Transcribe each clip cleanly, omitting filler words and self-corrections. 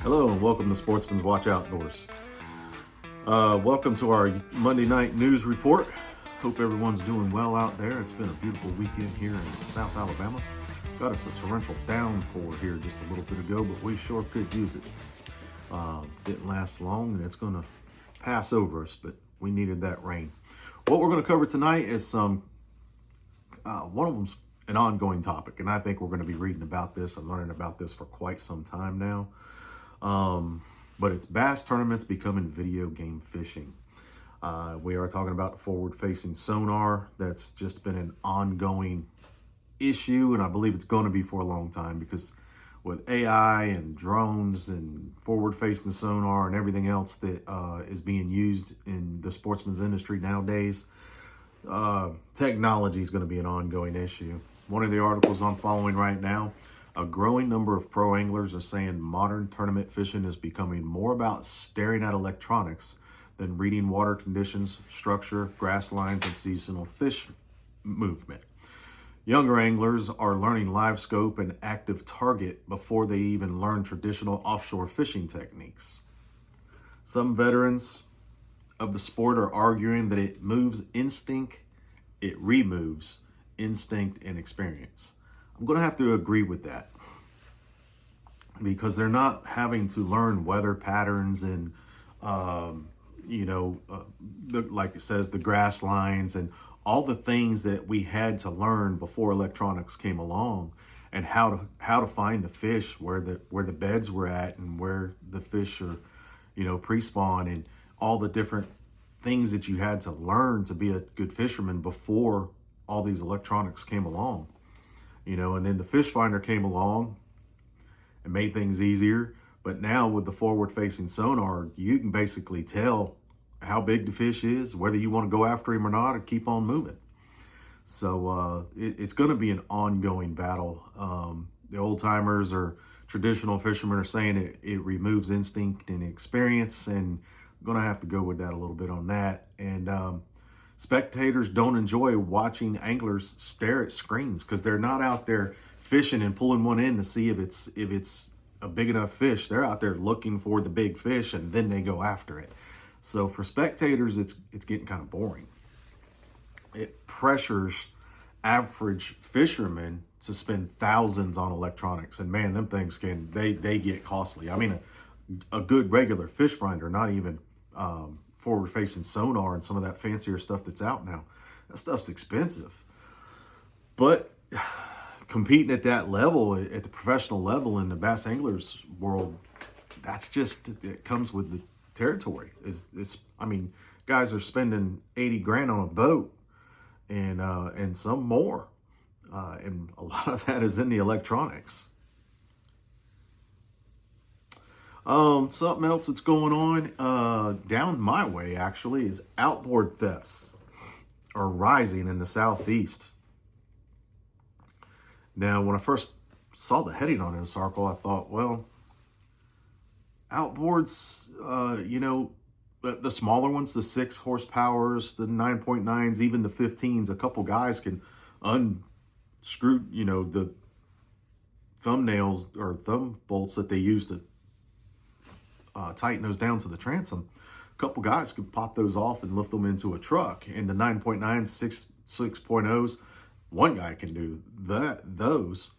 Hello and welcome to Sportsman's Watch Outdoors. Welcome to our Monday night news report. Hope everyone's doing well out there. It's been a beautiful weekend here in South Alabama. Got us a torrential downpour here just a little bit ago, but we sure could use it. Didn't last long and it's going to pass over us, but we needed that rain. What we're going to cover tonight is one of them's an ongoing topic, and I think we're going to be reading about this and learning about this for quite some time now. But it's bass tournaments becoming video game fishing. We are talking about the forward-facing sonar. That's just been an ongoing issue, and I believe it's going to be for a long time because with AI and drones and forward-facing sonar and everything else that is being used in the sportsman's industry nowadays, technology is going to be an ongoing issue. One of the articles I'm following right now, a growing number of pro anglers are saying modern tournament fishing is becoming more about staring at electronics than reading water conditions, structure, grass lines, and seasonal fish movement. Younger anglers are learning live scope and active target before they even learn traditional offshore fishing techniques. Some veterans of the sport are arguing that it moves instinct, it removes instinct and experience. I'm going to have to agree with that because they're not having to learn weather patterns and, like it says, the grass lines and all the things that we had to learn before electronics came along, and how to find the fish where the beds were at and where the fish are, pre-spawn, and all the different things that you had to learn to be a good fisherman before all these electronics came along. And then the fish finder came along and made things easier. But now with the forward-facing sonar, you can basically tell how big the fish is, whether you want to go after him or not, or keep on moving. So it's going to be an ongoing battle. The old timers or traditional fishermen are saying it removes instinct and experience, and I'm going to have to go with that a little bit on that. And spectators don't enjoy watching anglers stare at screens because they're not out there fishing and pulling one in to see if it's a big enough fish. They're out there looking for the big fish and then they go after it. So for spectators, it's getting kind of boring. It pressures average fishermen to spend thousands on electronics, and man, them things they get costly. I mean, a good regular fish finder, not even forward-facing sonar and some of that fancier stuff that's out now, that stuff's expensive. But competing at that level, at the professional level in the bass anglers world, that's just, it comes with the territory. Guys are spending 80 grand on a boat and some more. And a lot of that is in the electronics. Something else that's going on down my way actually is outboard thefts are rising in the Southeast. Now, when I first saw the heading on this article, I thought, well, outboards, the smaller ones, the 6 horsepowers, the 9.9s, even the 15s, a couple guys can unscrew, the thumbnails or thumb bolts that they use to tighten those down to the transom. A couple guys could pop those off and lift them into a truck. And the 9.9s, 6.0s, one guy can do those.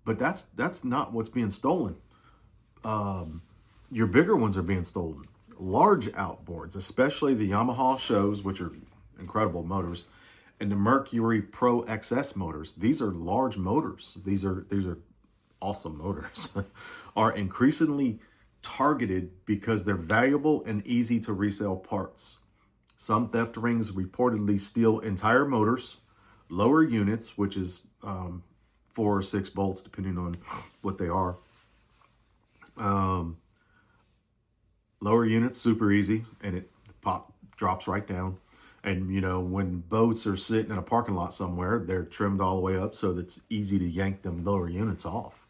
But that's not what's being stolen. Your bigger ones are being stolen. Large outboards, especially the Yamaha shows, which are incredible motors, and the Mercury Pro XS motors. These are large motors. These are awesome motors. Are increasingly targeted because they're valuable and easy to resell parts. Some theft rings reportedly steal entire motors, lower units, which is 4 or 6 bolts, depending on what they are. Lower units, super easy, and it drops right down. And, when boats are sitting in a parking lot somewhere, they're trimmed all the way up so that it's easy to yank them lower units off.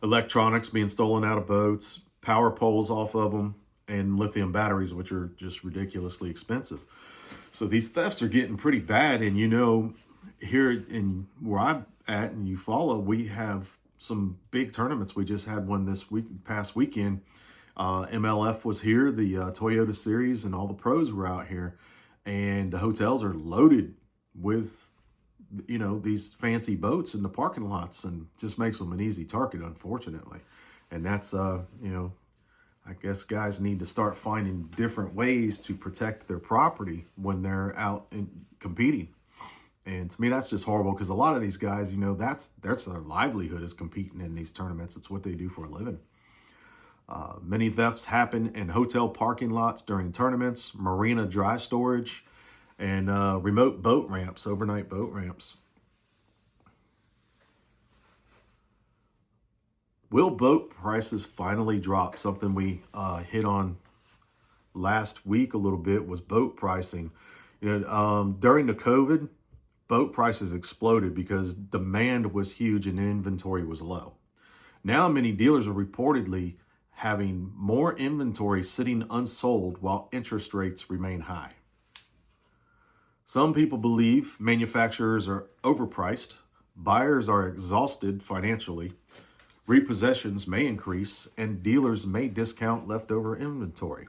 Electronics being stolen out of boats, power poles off of them, and lithium batteries, which are just ridiculously expensive. So these thefts are getting pretty bad. And, here in where I'm at and you follow, we have some big tournaments. We just had one this past weekend. MLF was here, the Toyota Series, and all the pros were out here, and the hotels are loaded with, these fancy boats in the parking lots, and just makes them an easy target, unfortunately. And that's, I guess guys need to start finding different ways to protect their property when they're out and competing. And to me, that's just horrible, because a lot of these guys, that's their livelihood, is competing in these tournaments. It's what they do for a living. Many thefts happen in hotel parking lots during tournaments, marina dry storage, and remote boat ramps, overnight boat ramps. Will boat prices finally drop? Something we hit on last week a little bit was boat pricing. During the COVID, boat prices exploded because demand was huge and inventory was low. Now many dealers are reportedly having more inventory sitting unsold while interest rates remain high. Some people believe manufacturers are overpriced, buyers are exhausted financially, repossessions may increase, and dealers may discount leftover inventory.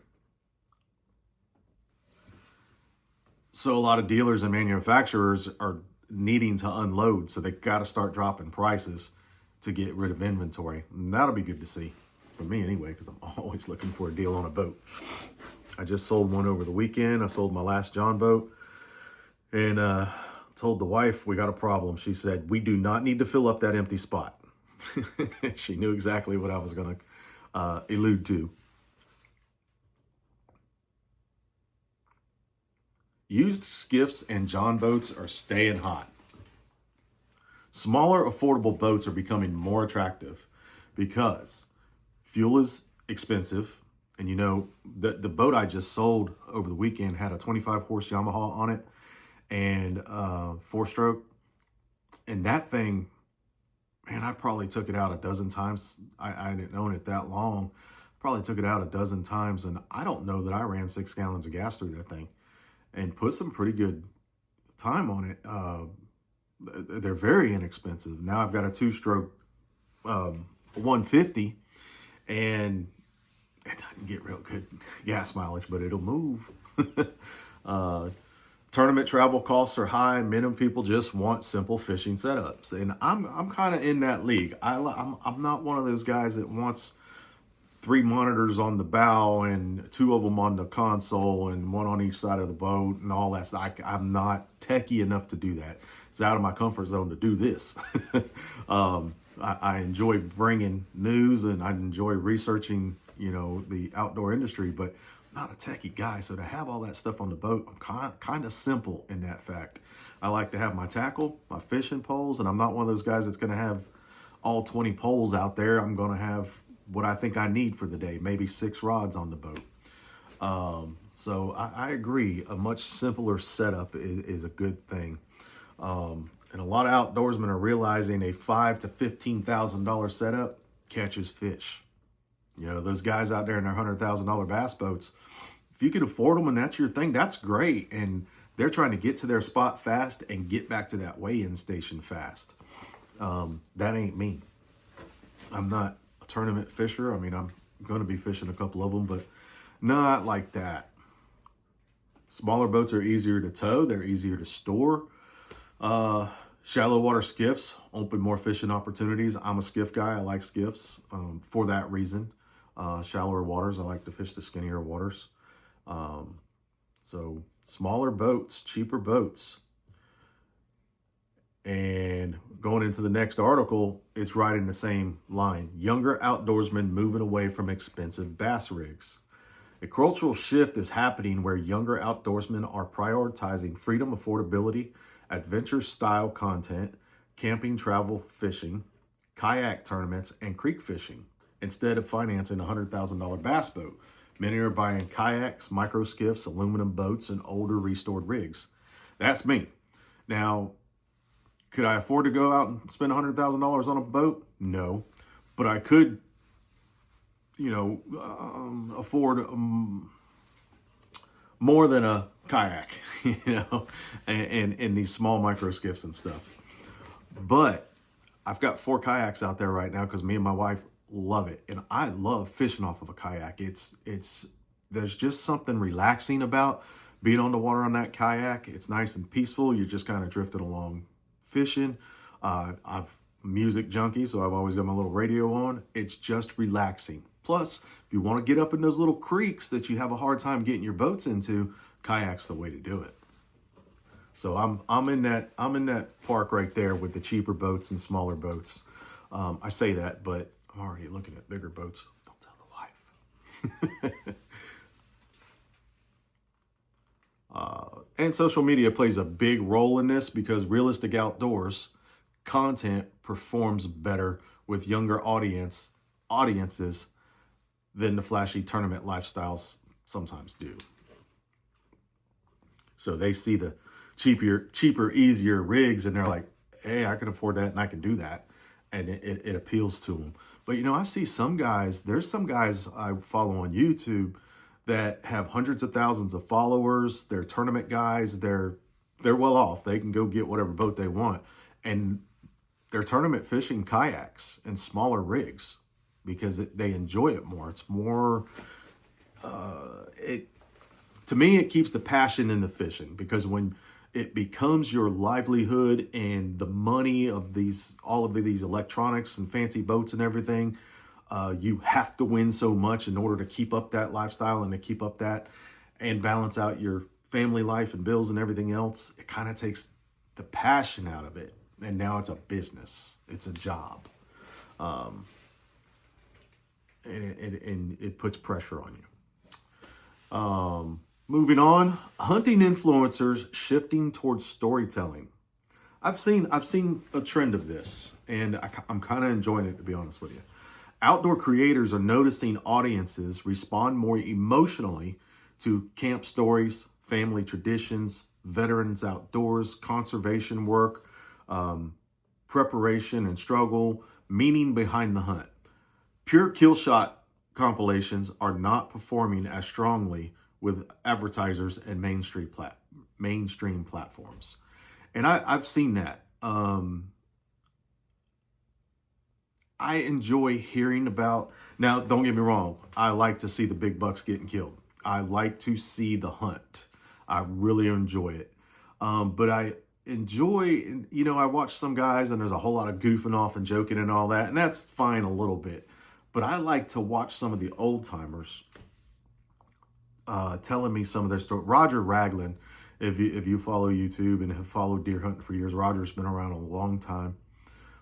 So a lot of dealers and manufacturers are needing to unload, so they got to start dropping prices to get rid of inventory. And that'll be good to see, for me anyway, because I'm always looking for a deal on a boat. I just sold one over the weekend. I sold my last John boat, and told the wife we got a problem. She said, we do not need to fill up that empty spot. She knew exactly what I was going to allude to. Used skiffs and John boats are staying hot. Smaller, affordable boats are becoming more attractive because fuel is expensive. And the boat I just sold over the weekend had a 25 horse Yamaha on it and 4-stroke. And that thing, man, I probably took it out a dozen times. I didn't own it that long. Probably took it out a dozen times. And I don't know that I ran 6 gallons of gas through that thing and put some pretty good time on it. They're very inexpensive. Now I've got a 2-stroke 150, and it doesn't get real good gas mileage, but it'll move. Tournament travel costs are high. Many people just want simple fishing setups, and I'm kind of in that league. I'm not one of those guys that wants 3 monitors on the bow and 2 of them on the console and 1 on each side of the boat and all that stuff. I'm not techie enough to do that. It's out of my comfort zone to do this. I enjoy bringing news, and I enjoy researching, the outdoor industry, but I'm not a techie guy. So to have all that stuff on the boat, I'm kind of simple in that fact. I like to have my tackle, my fishing poles, and I'm not one of those guys that's going to have all 20 poles out there. I'm going to have what I think I need for the day, maybe 6 rods on the boat. So I agree. A much simpler setup is a good thing. And a lot of outdoorsmen are realizing a $5,000 to $15,000 setup catches fish. Those guys out there in their $100,000 bass boats, if you can afford them and that's your thing, that's great. And they're trying to get to their spot fast and get back to that weigh-in station fast. That ain't me. I'm not a tournament fisher. I mean, I'm going to be fishing a couple of them, but not like that. Smaller boats are easier to tow. They're easier to store. Shallow water skiffs open more fishing opportunities. I'm a skiff guy. I like skiffs for that reason. Shallower waters, I like to fish the skinnier waters. So smaller boats, cheaper boats. And going into the next article, it's right in the same line. Younger outdoorsmen moving away from expensive bass rigs. A cultural shift is happening where younger outdoorsmen are prioritizing freedom, affordability, adventure-style content, camping, travel, fishing, kayak tournaments, and creek fishing, instead of financing a $100,000 bass boat. Many are buying kayaks, micro skiffs, aluminum boats, and older restored rigs. That's me. Now, could I afford to go out and spend $100,000 on a boat? No. But I could, afford more than a kayak, and these small micro skiffs and stuff. But I've got 4 kayaks out there right now because me and my wife love it, and I love fishing off of a kayak. It's there's just something relaxing about being on the water on that kayak. It's nice and peaceful. You're just kind of drifting along fishing. I've music junkie, so I've always got my little radio on. It's just relaxing. Plus, if you want to get up in those little creeks that you have a hard time getting your boats into, kayak's the way to do it. So I'm in that park right there with the cheaper boats and smaller boats. I say that, but I'm already looking at bigger boats. Don't tell the wife. And social media plays a big role in this because realistic outdoors content performs better with younger audiences than the flashy tournament lifestyles sometimes do. So they see the cheaper, easier rigs, and they're like, hey, I can afford that and I can do that. And it appeals to them. But, you know, I see there's some guys I follow on YouTube that have hundreds of thousands of followers. They're tournament guys. They're well off. They can go get whatever boat they want. And they're tournament fishing kayaks and smaller rigs because they enjoy it more. It's more, to me, it keeps the passion in the fishing, because when it becomes your livelihood and the money of all of these electronics and fancy boats and everything, you have to win so much in order to keep up that lifestyle and to keep up that and balance out your family life and bills and everything else. It kind of takes the passion out of it. And now it's a business. It's a job. And it puts pressure on you. Moving on, hunting influencers shifting towards storytelling. I've seen a trend of this, and I'm kind of enjoying it, to be honest with you. Outdoor creators are noticing audiences respond more emotionally to camp stories, family traditions, veterans outdoors, conservation work, preparation and struggle, meaning behind the hunt. Pure kill shot compilations are not performing as strongly with advertisers and mainstream platforms. And I've seen that. I enjoy hearing about, now don't get me wrong, I like to see the big bucks getting killed. I like to see the hunt. I really enjoy it. But I enjoy, you know, I watch some guys and there's a whole lot of goofing off and joking and all that, and that's fine a little bit. But I like to watch some of the old timers telling me some of their story. Roger Ragland, if you follow YouTube and have followed deer hunting for years, Roger's been around a long time.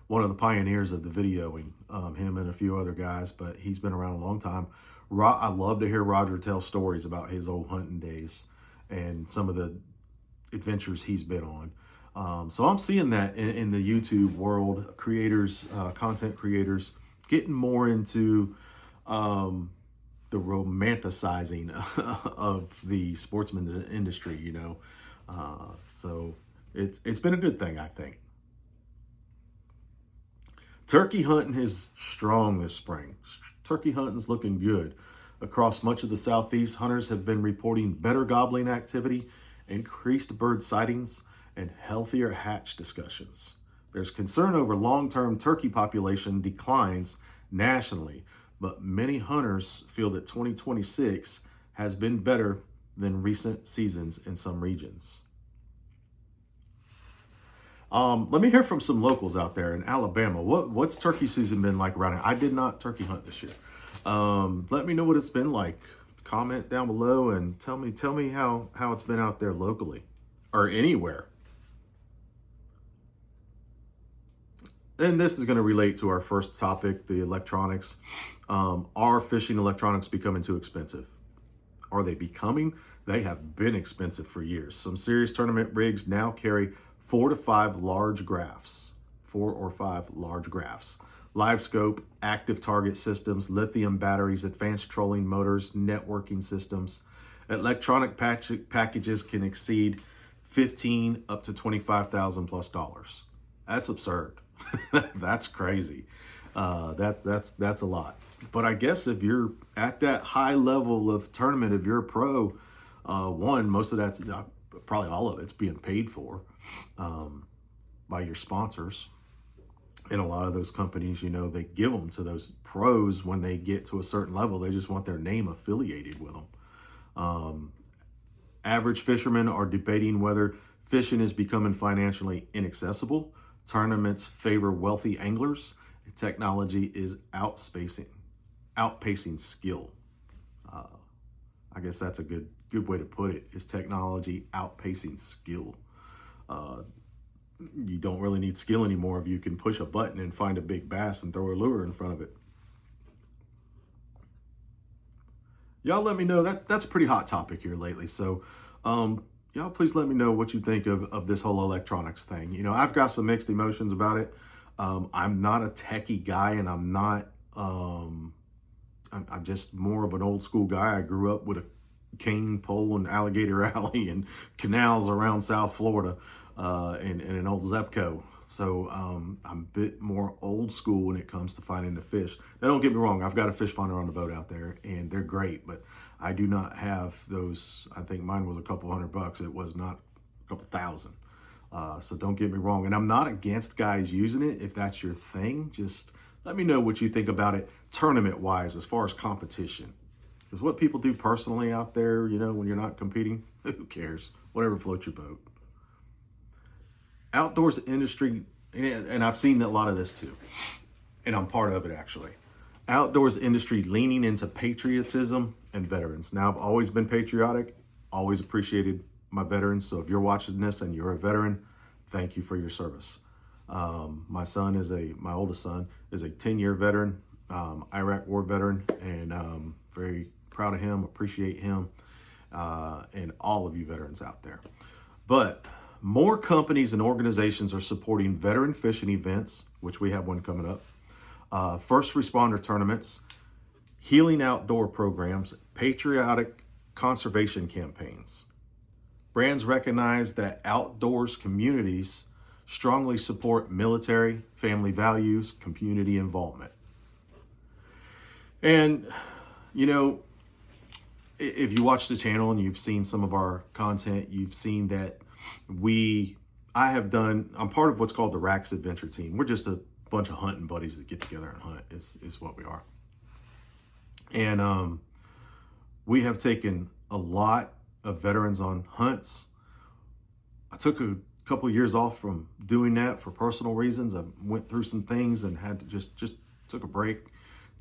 One of the pioneers of the videoing, him and a few other guys, but he's been around a long time. I love to hear Roger tell stories about his old hunting days and some of the adventures he's been on. So I'm seeing that in the YouTube world, creators, content creators, getting more into the romanticizing of the sportsman industry, you know. So it's been a good thing, I think. Turkey hunting is strong this spring. Turkey hunting's looking good. Across much of the Southeast, hunters have been reporting better gobbling activity, increased bird sightings, and healthier hatch discussions. There's concern over long-term turkey population declines nationally, but many hunters feel that 2026 has been better than recent seasons in some regions. Let me hear from some locals out there in Alabama. What's turkey season been like around here? I did not turkey hunt this year. Let me know what it's been like. Comment down below and tell me how it's been out there locally or anywhere. And this is going to relate to our first topic, the electronics. Are fishing electronics becoming too expensive? Are they becoming? They have been expensive for years. Some serious tournament rigs now carry 4 or 5 large graphs. Live scope, active target systems, lithium batteries, advanced trolling motors, networking systems. Electronic packages can exceed $15,000 up to $25,000 plus dollars. That's absurd. That's crazy. That's a lot. But I guess if you're at that high level of tournament, if you're a pro, most of that's probably all of it's being paid for by your sponsors. And a lot of those companies, you know, they give them to those pros when they get to a certain level. They just want their name affiliated with them. Average fishermen are debating whether fishing is becoming financially inaccessible. Tournaments favor wealthy anglers. Technology is outpacing skill. I guess that's a good way to put it. Is technology outpacing skill? You don't really need skill anymore if you can push a button and find a big bass and throw a lure in front of it. Y'all let me know. That's a pretty hot topic here lately. So y'all please let me know what you think of this whole electronics thing. You know, I've got some mixed emotions about it. I'm not a techie guy, and I'm just more of an old school guy. I grew up with a cane pole and alligator alley and canals around South Florida and an old Zepco. So I'm a bit more old school when it comes to finding the fish. Now, don't get me wrong. I've got a fish finder on the boat out there, and they're great, but I do not have those. I think mine was a couple $100. It was not a couple thousand. So don't get me wrong. And I'm not against guys using it. If that's your thing, just let me know what you think about it tournament-wise as far as competition. Because what people do personally out there, you know, when you're not competing, who cares? Whatever floats your boat. Outdoors industry, and I've seen a lot of this too, and I'm part of it actually. Outdoors industry leaning into patriotism and veterans. Now, I've always been patriotic, always appreciated my veterans. So if you're watching this and you're a veteran, thank you for your service. My oldest son is a 10-year veteran, Iraq war veteran, and very proud of him, appreciate him, and all of you veterans out there. But more companies and organizations are supporting veteran fishing events, which we have one coming up, first responder tournaments, healing outdoor programs, patriotic conservation campaigns. Brands recognize that outdoors communities strongly support military, family values, community involvement. And, you know, if you watch the channel and you've seen some of our content, you've seen that I'm part of what's called the Racks Adventure Team. We're just a bunch of hunting buddies that get together and hunt is what we are. And we have taken a lot of veterans on hunts. I took a couple of years off from doing that for personal reasons. I went through some things and had to just took a break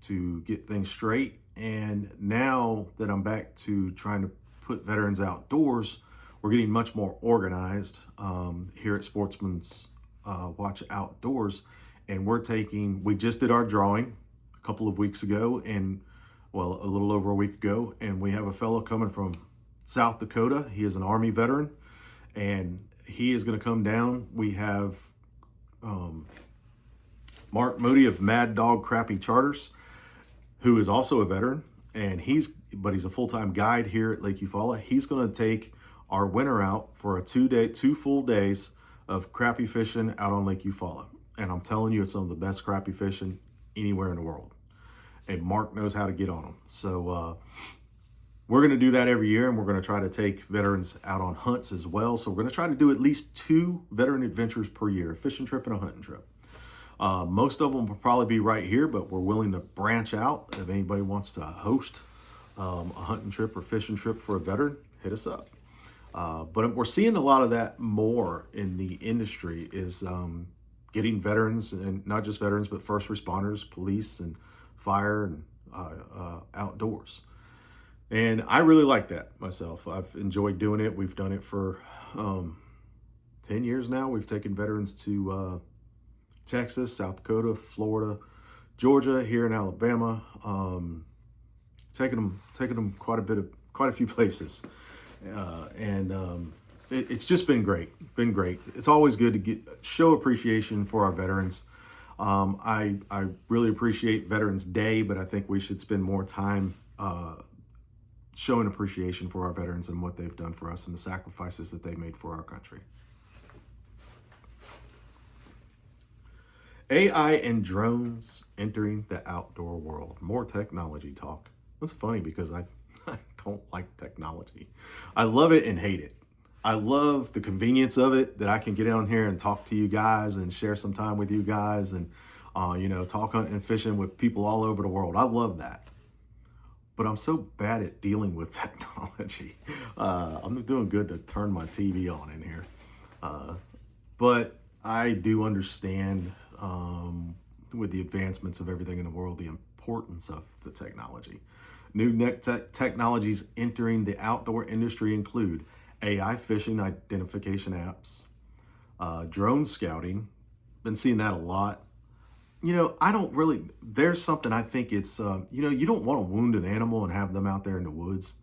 to get things straight. And now that I'm back to trying to put veterans outdoors, we're getting much more organized here at Sportsman's Watch Outdoors. And we just did our drawing a couple of weeks ago, a little over a week ago. And we have a fellow coming from South Dakota. He is an Army veteran, and he is going to come down. We have Mark Moody of Mad Dog Crappie Charters, who is also a veteran, and he's a full-time guide here at Lake Eufaula. He's going to take our winter out for a 2 full days of crappie fishing out on Lake Eufaula. And I'm telling you, it's some of the best crappie fishing anywhere in the world. And Mark knows how to get on them. So we're going to do that every year, and we're going to try to take veterans out on hunts as well. So we're going to try to do at least 2 veteran adventures per year, a fishing trip and a hunting trip. Most of them will probably be right here, but we're willing to branch out. If anybody wants to host a hunting trip or fishing trip for a veteran, hit us up. But we're seeing a lot of that more in the industry is getting veterans, and not just veterans, but first responders, police, and fire, and outdoors. And I really like that myself. I've enjoyed doing it. We've done it for 10 years now. We've taken veterans to Texas, South Dakota, Florida, Georgia, here in Alabama. Taking them quite a few places. It's just been great. It's always good to show appreciation for our veterans. I really appreciate Veterans Day, but I think we should spend more time showing appreciation for our veterans and what they've done for us and the sacrifices that they made for our country. AI and drones entering the outdoor world. More technology talk. That's funny because I don't like technology. I love it and hate it. I love the convenience of it, that I can get on here and talk to you guys and share some time with you guys. And talk hunting and fishing with people all over the world. I love that. But I'm so bad at dealing with technology. I'm doing good to turn my TV on in here. But I do understand, with the advancements of everything in the world, the importance of the technology. New technologies entering the outdoor industry include AI fishing identification apps, drone scouting. Been seeing that a lot. I don't really, there's something I think it's, you don't want to wound an animal and have them out there in the woods,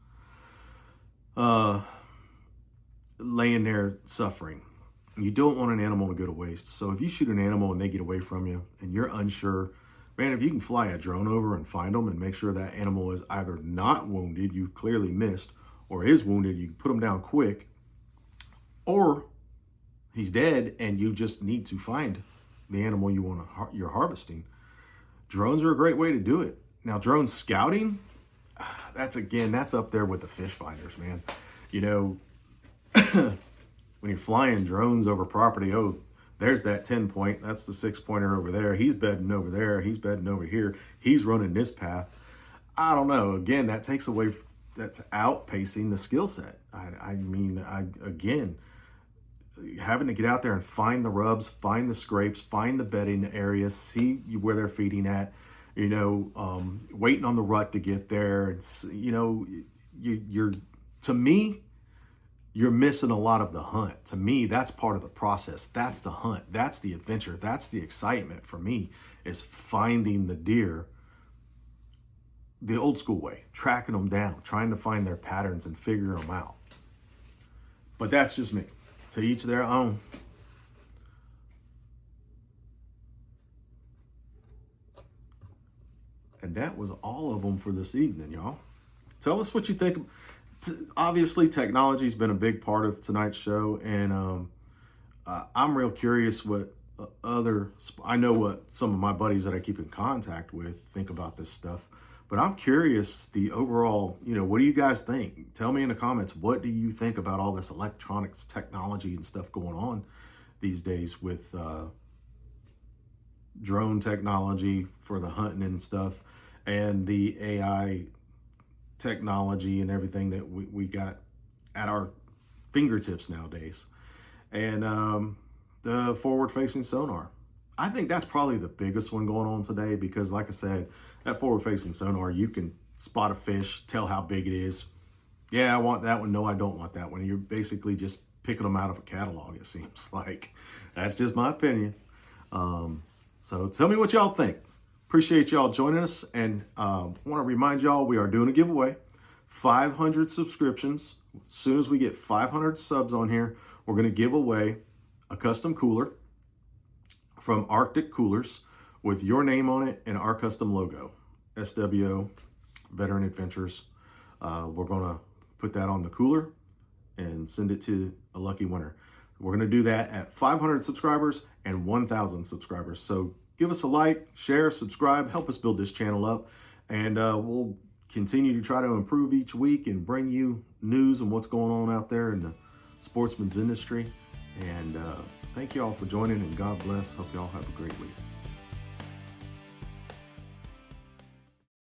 laying there suffering. You don't want an animal to go to waste. So if you shoot an animal and they get away from you and you're unsure, man, if you can fly a drone over and find them and make sure that animal is either not wounded, you clearly missed, or is wounded, you can put them down quick, or he's dead and you just need to find the animal you're harvesting. Drones are a great way to do it. Now, drone scouting, that's up there with the fish finders, man. When you're flying drones over property, oh, there's that 10 point, that's the 6-pointer over there. He's bedding over there. He's bedding over here. He's running this path. I don't know. Again, that's outpacing the skill set. Again, having to get out there and find the rubs, find the scrapes, find the bedding areas, see where they're feeding at, waiting on the rut to get there. It's, to me, you're missing a lot of the hunt. To me, that's part of the process. That's the hunt. That's the adventure. That's the excitement for me, is finding the deer the old school way, tracking them down, trying to find their patterns and figure them out. But that's just me. To each their own. And that was all of them for this evening, y'all. Tell us what you think. Obviously, technology's been a big part of tonight's show, and I'm real curious what I know what some of my buddies that I keep in contact with think about this stuff. But I'm curious, the overall, what do you guys think? Tell me in the comments, what do you think about all this electronics technology and stuff going on these days with drone technology for the hunting and stuff, and the AI technology and everything that we got at our fingertips nowadays, and the forward-facing sonar. I think that's probably the biggest one going on today, because like I said, that forward-facing sonar, you can spot a fish, tell how big it is. Yeah, I want that one. No, I don't want that one. You're basically just picking them out of a catalog, it seems like. That's just my opinion. So tell me what y'all think. Appreciate y'all joining us, and want to remind y'all we are doing a giveaway. 500 subscriptions. As soon as we get 500 subs on here, we're going to give away a custom cooler from Arctic Coolers with your name on it and our custom logo, SWO, Veteran Adventures. We're going to put that on the cooler and send it to a lucky winner. We're going to do that at 500 subscribers and 1,000 subscribers. So give us a like, share, subscribe, help us build this channel up, and we'll continue to try to improve each week and bring you news and what's going on out there in the sportsman's industry. And thank you all for joining, and God bless. Hope you all have a great week.